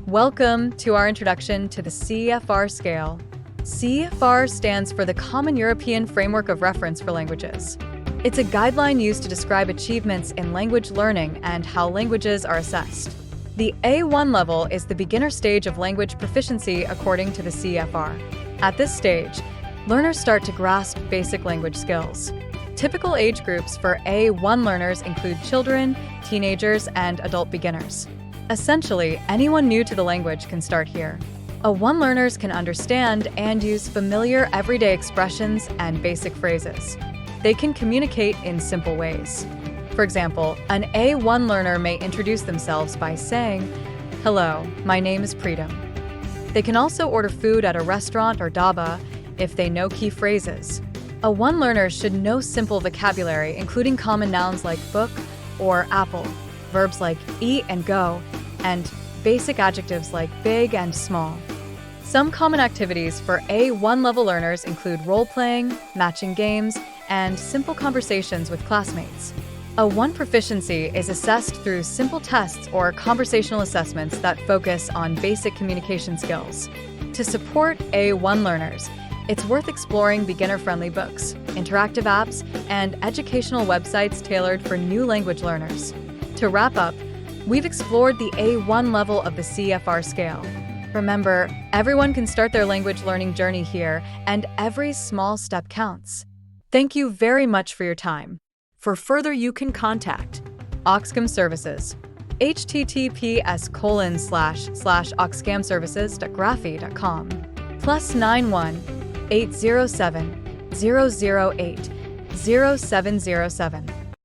Welcome to our introduction to the CEFR scale. CEFR stands for the Common European Framework of Reference for Languages. It's a guideline used to describe achievements in language learning and how languages are assessed. The A1 level is the beginner stage of language proficiency according to the CEFR. At this stage, learners start to grasp basic language skills. Typical age groups for A1 learners include children, teenagers, and adult beginners. Essentially, anyone new to the language can start here. A1 learners can understand and use familiar everyday expressions and basic phrases. They can communicate in simple ways. For example, an A1 learner may introduce themselves by saying, "Hello, my name is Pritam." They can also order food at a restaurant or dhaba if they know key phrases. A1 learner should know simple vocabulary, including common nouns like book or apple, verbs like eat and go, and basic adjectives like big and small. Some common activities for A1 level learners include role-playing, matching games, and simple conversations with classmates. A1 proficiency is assessed through simple tests or conversational assessments that focus on basic communication skills. To support A1 learners, it's worth exploring beginner-friendly books, interactive apps, and educational websites tailored for new language learners. To wrap up, we've explored the A1 level of the CEFR scale. Remember, everyone can start their language learning journey here, and every small step counts. Thank you very much for your time. For further, you can contact Oxcam Services, https://oxcamservices.graphy.com, +91 807 008 0707.